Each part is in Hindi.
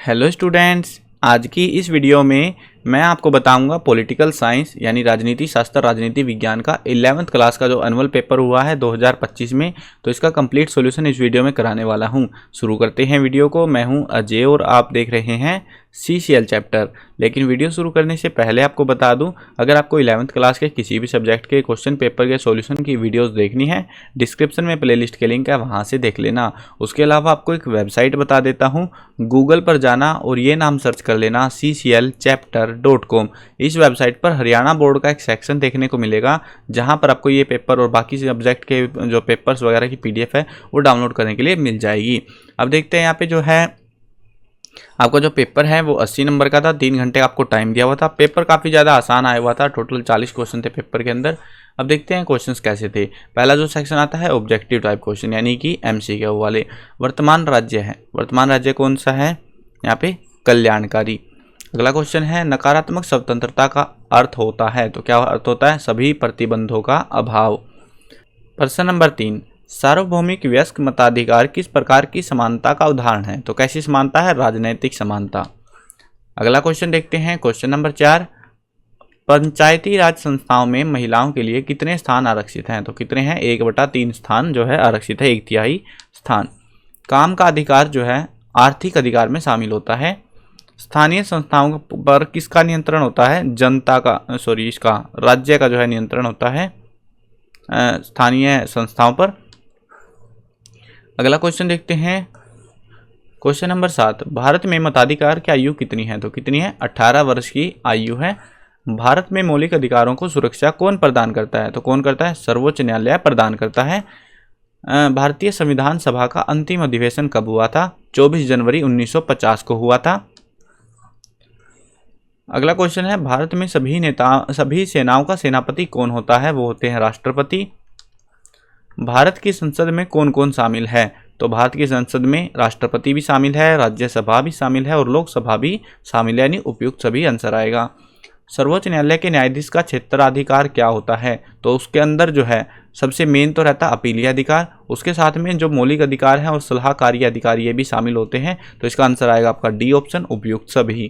हेलो स्टूडेंट्स, आज की इस वीडियो में मैं आपको बताऊंगा पॉलिटिकल साइंस यानी राजनीति शास्त्र राजनीति विज्ञान का 11th क्लास का जो एनुअल पेपर हुआ है 2025 में। तो इसका कंप्लीट सॉल्यूशन इस वीडियो में कराने वाला हूं। शुरू करते हैं वीडियो को। मैं हूं अजय और आप देख रहे हैं CCL चैप्टर। लेकिन वीडियो शुरू करने से पहले आपको बता दूं, अगर आपको 11th क्लास के किसी भी सब्जेक्ट के क्वेश्चन पेपर के सॉल्यूशन की वीडियोस देखनी है, डिस्क्रिप्शन में प्लेलिस्ट के लिंक है, वहां से देख लेना। उसके अलावा आपको एक वेबसाइट बता देता हूं, गूगल पर जाना और ये नाम सर्च कर लेना cclchapter.com। इस वेबसाइट पर हरियाणा बोर्ड का एक सेक्शन देखने को मिलेगा, जहां पर आपको ये पेपर और बाकी सब्जेक्ट के जो पेपर्स वगैरह की PDF है वो डाउनलोड करने के लिए मिल जाएगी। अब देखते हैं यहाँ पे जो है आपका जो पेपर है वो 80 नंबर का था। 3 घंटे आपको टाइम दिया हुआ था। पेपर काफ़ी ज़्यादा आसान आया हुआ था। टोटल 40 क्वेश्चन थे पेपर के अंदर। अब देखते हैं क्वेश्चंस कैसे थे। पहला जो सेक्शन आता है ऑब्जेक्टिव टाइप क्वेश्चन यानी कि MCQ वाले। वर्तमान राज्य है, वर्तमान राज्य कौन सा है यहाँ पे? कल्याणकारी। अगला क्वेश्चन है नकारात्मक स्वतंत्रता का अर्थ होता है, तो क्या अर्थ होता है? सभी प्रतिबंधों का अभाव। प्रश्न नंबर 3, सार्वभौमिक वयस्क मताधिकार किस प्रकार की समानता का उदाहरण है? तो कैसी समानता है? राजनैतिक समानता। अगला क्वेश्चन देखते हैं। क्वेश्चन नंबर 4, पंचायती राज संस्थाओं में महिलाओं के लिए कितने स्थान आरक्षित हैं? तो कितने हैं? 1/3 स्थान जो है आरक्षित है, 1/3 स्थान। काम का अधिकार जो है आर्थिक अधिकार में शामिल होता है। स्थानीय संस्थाओं पर किसका नियंत्रण होता है? जनता का, इसका राज्य का जो है नियंत्रण होता है स्थानीय संस्थाओं पर। अगला क्वेश्चन देखते हैं। क्वेश्चन नंबर 7, भारत में मताधिकार की आयु कितनी है? तो कितनी है? 18 वर्ष की आयु है। भारत में मौलिक अधिकारों को सुरक्षा कौन प्रदान करता है? तो कौन करता है? सर्वोच्च न्यायालय प्रदान करता है। भारतीय संविधान सभा का अंतिम अधिवेशन कब हुआ था? 24 जनवरी 1950 को हुआ था। अगला क्वेश्चन है भारत में सभी सेनाओं का सेनापति कौन होता है? वो होते हैं राष्ट्रपति। भारत की संसद में कौन कौन शामिल है? तो भारत की संसद में राष्ट्रपति भी शामिल है, राज्यसभा भी शामिल है और लोकसभा भी शामिल है, यानी उपयुक्त सभी आंसर आएगा। सर्वोच्च न्यायालय के न्यायाधीश का क्षेत्राधिकार क्या होता है? तो उसके अंदर जो है सबसे मेन तो रहता है अपीलीय अधिकार, उसके साथ में जो मौलिक अधिकार है और सलाहकारी अधिकार ये भी शामिल होते हैं। तो इसका आंसर आएगा आपका D ऑप्शन, उपयुक्त सभी।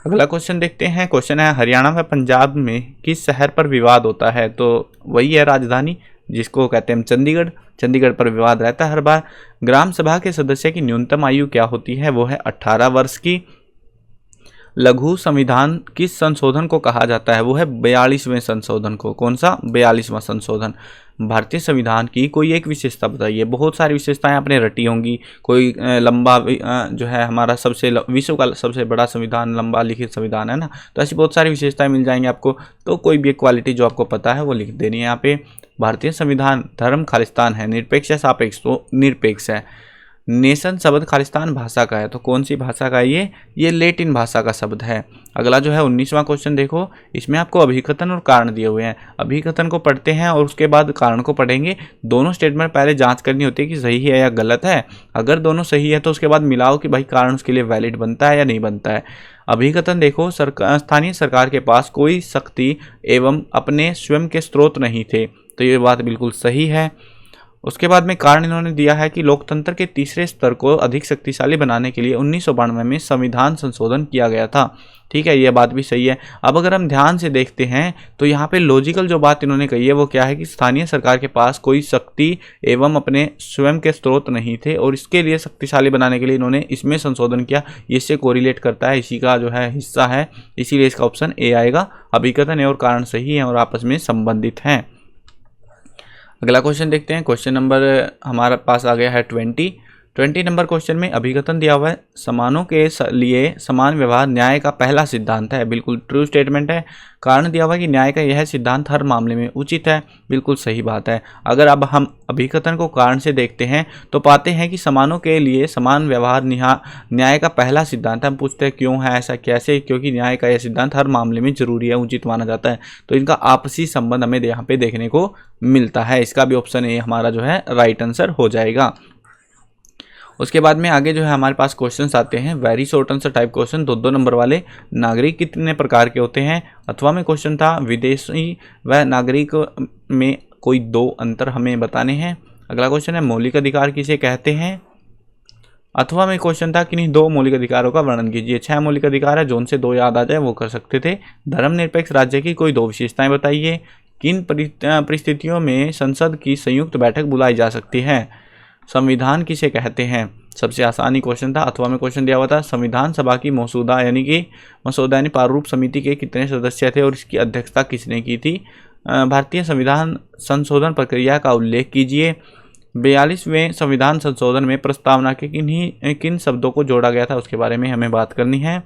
अगला क्वेश्चन देखते हैं। क्वेश्चन है हरियाणा व पंजाब में किस शहर पर विवाद होता है? तो वही है राजधानी, जिसको कहते हैं चंडीगढ़। चंडीगढ़ पर विवाद रहता है हर बार। ग्राम सभा के सदस्य की न्यूनतम आयु क्या होती है? वो है 18 वर्ष की। लघु संविधान किस संशोधन को कहा जाता है? वो है 42वें संशोधन को। कौन सा? 42वां संशोधन। भारतीय संविधान की कोई एक विशेषता बताइए। बहुत सारी विशेषताएं आपने रटी होंगी। कोई लंबा जो है हमारा विश्व का सबसे बड़ा संविधान, लंबा लिखित संविधान है ना, तो ऐसी बहुत सारी विशेषताएं मिल जाएंगी आपको। तो कोई भी एक क्वालिटी जो आपको पता है वो लिख देनी है यहाँ पे। भारतीय संविधान धर्म खालिस्तान है, निरपेक्ष या सापेक्ष? तो निरपेक्ष है। नेशन शब्द खालिस्तान भाषा का है, तो कौन सी भाषा का है ये लैटिन भाषा का शब्द है। अगला जो है 19वां क्वेश्चन देखो, इसमें आपको अभिकथन और कारण दिए हुए हैं। अभिकथन को पढ़ते हैं और उसके बाद कारण को पढ़ेंगे। दोनों स्टेटमेंट पहले जांच करनी होती है कि सही है या गलत है। अगर दोनों सही है तो उसके बाद मिलाओ कि भाई कारण उसके लिए वैलिड बनता है या नहीं बनता है। अभिकथन देखो, स्थानीय सरकार के पास कोई शक्ति एवं अपने स्वयं के स्रोत नहीं थे, तो ये बात बिल्कुल सही है। उसके बाद में कारण इन्होंने दिया है कि लोकतंत्र के तीसरे स्तर को अधिक शक्तिशाली बनाने के लिए 1992 में संविधान संशोधन किया गया था। ठीक है, यह बात भी सही है। अब अगर हम ध्यान से देखते हैं तो यहाँ पे लॉजिकल जो बात इन्होंने कही है वो क्या है कि स्थानीय सरकार के पास कोई शक्ति एवं अपने स्वयं के स्रोत नहीं थे और इसके लिए शक्तिशाली बनाने के लिए इन्होंने इसमें संशोधन किया। इससे कोरिलेट करता है, इसी का जो है हिस्सा है, इसीलिए इसका ऑप्शन A आएगा। अभिकथन और कारण सही है और आपस में संबंधित हैं। अगला क्वेश्चन देखते हैं। क्वेश्चन नंबर हमारे पास आ गया है 20 नंबर क्वेश्चन में अभिकथन दिया हुआ है समानों के लिए समान व्यवहार न्याय का पहला सिद्धांत है। बिल्कुल ट्रू स्टेटमेंट है। कारण दिया हुआ है कि न्याय का यह सिद्धांत हर मामले में उचित है। बिल्कुल सही बात है। अगर अब हम अभिकथन को कारण से देखते हैं तो पाते हैं कि समानों के लिए समान व्यवहार न्याय का पहला सिद्धांत है। हम पूछते हैं क्यों है ऐसा, कैसे? क्योंकि न्याय का यह सिद्धांत हर मामले में जरूरी है, उचित माना जाता है। तो इनका आपसी संबंध हमें यहाँ पे देखने को मिलता है। इसका भी ऑप्शन A हमारा जो है राइट आंसर हो जाएगा। उसके बाद में आगे जो है हमारे पास क्वेश्चंस आते हैं very short answer type question, 2 number वाले। नागरिक कितने प्रकार के होते हैं? अथवा में क्वेश्चन था विदेशी व नागरिक में कोई 2 अंतर हमें बताने हैं। अगला क्वेश्चन है मौलिक अधिकार किसे कहते हैं? अथवा में क्वेश्चन था किन्हीं 2 मौलिक अधिकारों का वर्णन कीजिए। 6 मौलिक अधिकार है, जो उनसे 2 याद आ जाए वो कर सकते थे। धर्मनिरपेक्ष राज्य की कोई 2 विशेषताएं बताइए। किन परिस्थितियों में संसद की संयुक्त बैठक बुलाई जा सकती है। संविधान किसे कहते हैं। सबसे आसानी क्वेश्चन था। अथवा में क्वेश्चन दिया हुआ था संविधान सभा की मसौदा यानी प्रारूप समिति के कितने सदस्य थे और इसकी अध्यक्षता किसने की थी। भारतीय संविधान संशोधन प्रक्रिया का उल्लेख कीजिए। 42वें संविधान संशोधन में प्रस्तावना के किन शब्दों को जोड़ा गया था उसके बारे में हमें बात करनी है।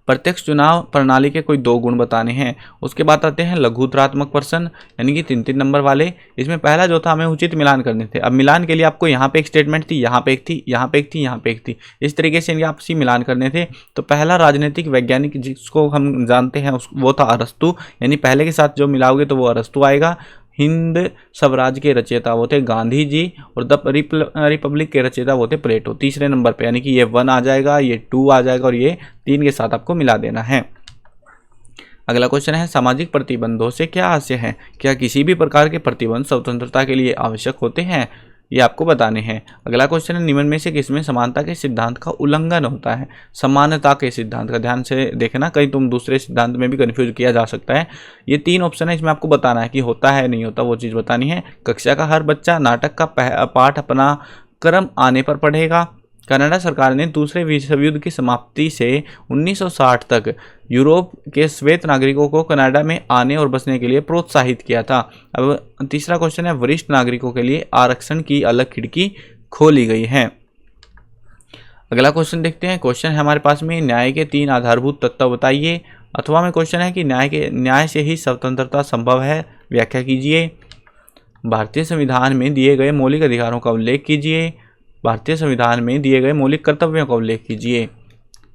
प्रत्यक्ष चुनाव प्रणाली के कोई 2 गुण बताने हैं। उसके बाद आते हैं लघुत्तरात्मक प्रश्न यानी कि 3-3 नंबर वाले। इसमें पहला जो था हमें उचित मिलान करने थे। अब मिलान के लिए आपको यहाँ पे एक स्टेटमेंट थी, यहाँ पे एक थी, यहाँ पे एक थी, यहाँ पे एक थी, इस तरीके से इनके आपसी मिलान करने थे। तो पहला राजनीतिक वैज्ञानिक जिसको हम जानते हैं वो था अरस्तु, यानी पहले के साथ जो मिलाओगे तो वो अरस्तु आएगा। हिंद स्वराज के रचयिता वो थे गांधी जी और द रिपब्लिक के रचयिता वो थे प्लेटो। तीसरे नंबर पे, यानी कि ये 1 आ जाएगा, ये 2 आ जाएगा और ये 3 के साथ आपको मिला देना है। अगला क्वेश्चन है सामाजिक प्रतिबंधों से क्या आशय है। क्या किसी भी प्रकार के प्रतिबंध स्वतंत्रता के लिए आवश्यक होते हैं, ये आपको बताने हैं। अगला क्वेश्चन है निम्न में से किसमें समानता के सिद्धांत का उल्लंघन होता है। समानता के सिद्धांत का ध्यान से देखना, कहीं तुम दूसरे सिद्धांत में भी कंफ्यूज किया जा सकता है। ये 3 ऑप्शन है, इसमें आपको बताना है कि होता है नहीं होता, वो चीज़ बतानी है। कक्षा का हर बच्चा नाटक का पाठ अपना क्रम आने पर पढ़ेगा। कनाडा सरकार ने दूसरे विश्व युद्ध की समाप्ति से 1960 तक यूरोप के श्वेत नागरिकों को कनाडा में आने और बसने के लिए प्रोत्साहित किया था। अब तीसरा क्वेश्चन है वरिष्ठ नागरिकों के लिए आरक्षण की अलग खिड़की खोली गई है। अगला क्वेश्चन देखते हैं। क्वेश्चन है हमारे पास में न्याय के 3 आधारभूत तत्व बताइए। अथवा में क्वेश्चन है कि न्याय से ही स्वतंत्रता संभव है, व्याख्या कीजिए। भारतीय संविधान में दिए गए मौलिक अधिकारों का उल्लेख कीजिए। भारतीय संविधान में दिए गए मौलिक कर्तव्यों का उल्लेख कीजिए।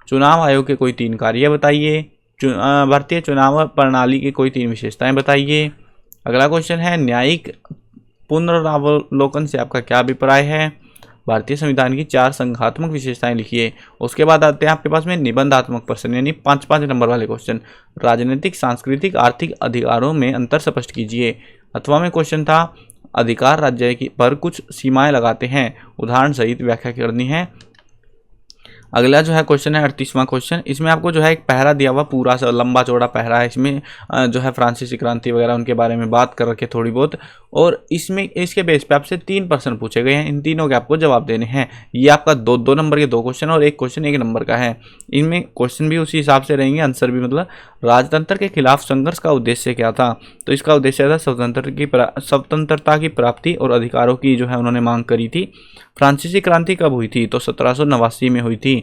चुनाव आयोग के कोई 3 कार्य बताइए। भारतीय चुनाव प्रणाली की कोई 3 विशेषताएं बताइए। अगला क्वेश्चन है न्यायिक पुनरावलोकन से आपका क्या अभिप्राय है। भारतीय संविधान की 4 संघात्मक विशेषताएं लिखिए। उसके बाद आते हैं आपके पास में निबंधात्मक प्रश्न यानी 5-5 नंबर वाले क्वेश्चन। राजनीतिक, सांस्कृतिक, आर्थिक अधिकारों में अंतर स्पष्ट कीजिए। अथवा में क्वेश्चन था अधिकार राज्य की पर कुछ सीमाएं लगाते हैं, उदाहरण सहित व्याख्या करनी है। अगला जो है क्वेश्चन है 38वां क्वेश्चन। इसमें आपको जो है एक पहरा दिया हुआ, पूरा सा लंबा चौड़ा पहरा है। इसमें जो है फ्रांसीसी क्रांति वगैरह उनके बारे में बात कर रखे थोड़ी बहुत, और इसमें इसके बेस पे आपसे 3 प्रश्न पूछे गए हैं। इन तीनों के आपको जवाब देने हैं। ये आपका 2 नंबर के 2 क्वेश्चन और एक क्वेश्चन 1 नंबर का है। इनमें क्वेश्चन भी उसी हिसाब से रहेंगे, आंसर भी। मतलब राजतंत्र के खिलाफ संघर्ष का उद्देश्य क्या था, तो इसका उद्देश्य था स्वतंत्रता की प्राप्ति और अधिकारों की जो है उन्होंने मांग करी थी। फ्रांसीसी क्रांति कब हुई थी, तो 1789 में हुई थी।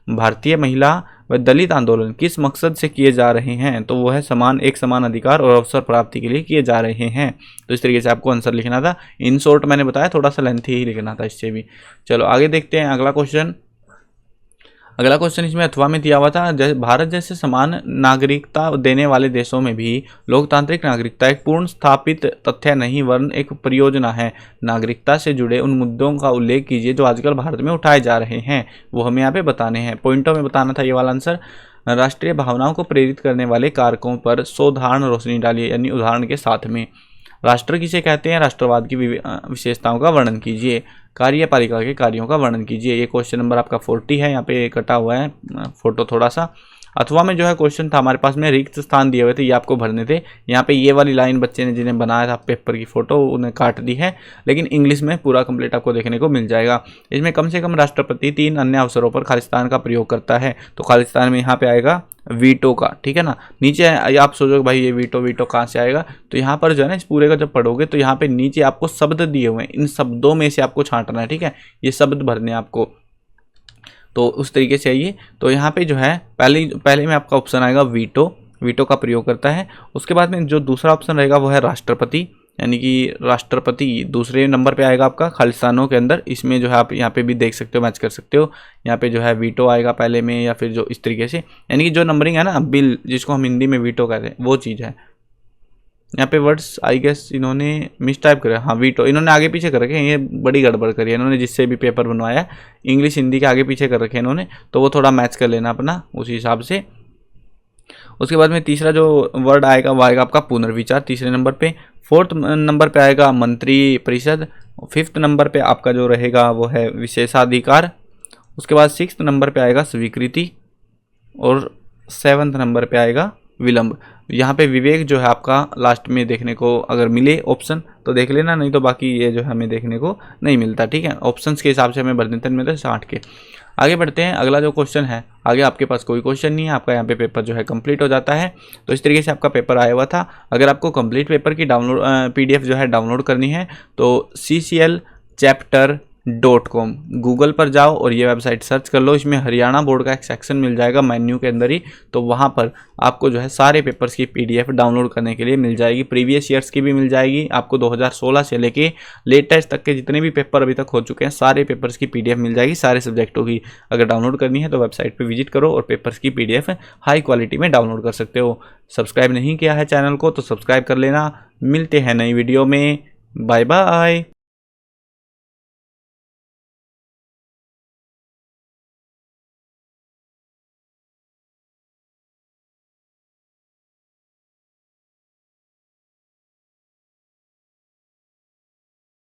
भारतीय महिला व दलित आंदोलन किस मकसद से किए जा रहे हैं, तो वो है समान अधिकार और अवसर प्राप्ति के लिए किए जा रहे हैं। तो इस तरीके से आपको आंसर लिखना था। इन शॉर्ट मैंने बताया, थोड़ा सा लेंथी ही लिखना था इससे भी। चलो आगे देखते हैं अगला क्वेश्चन। इसमें अथवा में दिया हुआ था भारत जैसे समान नागरिकता देने वाले देशों में भी लोकतांत्रिक नागरिकता एक पूर्ण स्थापित तथ्य नहीं वरन एक परियोजना है। नागरिकता से जुड़े उन मुद्दों का उल्लेख कीजिए जो आजकल भारत में उठाए जा रहे हैं, वो हमें यहाँ पे बताने हैं। पॉइंटों में बताना था ये वाला आंसर। राष्ट्रीय भावनाओं को प्रेरित करने वाले कारकों पर साधारण रोशनी डालिए, यानी उदाहरण के साथ में। राष्ट्र किसे कहते हैं, राष्ट्रवाद की विशेषताओं का वर्णन कीजिए। कार्यपालिका के कार्यों का वर्णन कीजिए। ये क्वेश्चन नंबर आपका 40 है, यहाँ पे कटा हुआ है फोटो थोड़ा सा। अथवा में जो है क्वेश्चन था हमारे पास में रिक्त स्थान दिए हुए थे, ये आपको भरने थे। यहाँ पे ये वाली लाइन बच्चे ने जिन्हें बनाया था पेपर की फोटो उन्हें काट दी है, लेकिन इंग्लिश में पूरा कंप्लीट आपको देखने को मिल जाएगा। इसमें कम से कम राष्ट्रपति 3 अन्य अवसरों पर खालिस्तान का प्रयोग करता है, तो खालिस्तान में यहाँ पे आएगा वीटो का, ठीक है ना। नीचे आप सोचोगे भाई ये वीटो कहाँ से आएगा, तो यहाँ पर जो है ना इस पूरे का जब पढ़ोगे तो यहाँ पे नीचे आपको शब्द दिए हुए हैं, इन शब्दों में से आपको छांटना है, ठीक है। ये शब्द भरने आपको, तो उस तरीके से आइए। तो यहाँ पे जो है पहले में आपका ऑप्शन आएगा वीटो का प्रयोग करता है। उसके बाद में जो दूसरा ऑप्शन रहेगा वो है राष्ट्रपति, यानी कि राष्ट्रपति दूसरे नंबर पे आएगा आपका खालिस्तानों के अंदर। इसमें जो है आप यहाँ पे भी देख सकते हो, मैच कर सकते हो। यहाँ पे जो है वीटो आएगा पहले में, या फिर जो इस तरीके से, यानी कि जो नंबरिंग है ना बिल, जिसको हम हिंदी में वीटो कहते हैं, वो चीज़ है। यहाँ पे वर्ड्स आई गेस इन्होंने मिस टाइप करे, हाँ वीटो इन्होंने आगे पीछे कर रखे हैं, ये बड़ी गड़बड़ करी है इन्होंने। जिससे भी पेपर बनवाया इंग्लिश हिंदी के आगे पीछे कर रखे हैं इन्होंने, तो वो थोड़ा मैच कर लेना अपना उसी हिसाब से। उसके बाद में तीसरा जो वर्ड आएगा वो आएगा आपका पुनर्विचार तीसरे नंबर पे। 4th नंबर पे आएगा मंत्री परिषद, 5th नंबर पे आपका जो रहेगा वो है विशेषाधिकार। उसके बाद 6th नंबर पे आएगा स्वीकृति और 7th नंबर पे आएगा विलंब। यहाँ पे विवेक जो है आपका लास्ट में देखने को अगर मिले ऑप्शन तो देख लेना, नहीं तो बाकी ये जो है हमें देखने को नहीं मिलता। ठीक है, ऑप्शंस के हिसाब से हमें वर्णितन मिलते हैं 60 के। आगे बढ़ते हैं, अगला जो क्वेश्चन है, आगे आपके पास कोई क्वेश्चन नहीं है, आपका यहाँ पे पेपर जो है कंप्लीट हो जाता है। तो इस तरीके से आपका पेपर आया हुआ था। अगर आपको कंप्लीट पेपर की PDF जो है डाउनलोड करनी है तो cclchapter.com गूगल पर जाओ और ये वेबसाइट सर्च कर लो। इसमें हरियाणा बोर्ड का एक सेक्शन मिल जाएगा मेन्यू के अंदर ही, तो वहाँ पर आपको जो है सारे पेपर्स की PDF डाउनलोड करने के लिए मिल जाएगी। प्रीवियस ईयर्स की भी मिल जाएगी आपको, 2016 से लेके लेटेस्ट तक के जितने भी पेपर अभी तक हो चुके हैं सारे पेपर्स की PDF मिल जाएगी, सारे सब्जेक्टों की। अगर डाउनलोड करनी है तो वेबसाइट पर विजिट करो और पेपर्स की PDF हाई क्वालिटी में डाउनलोड कर सकते हो। सब्सक्राइब नहीं किया है चैनल को तो सब्सक्राइब कर लेना। मिलते हैं नई वीडियो में, बाय बाय।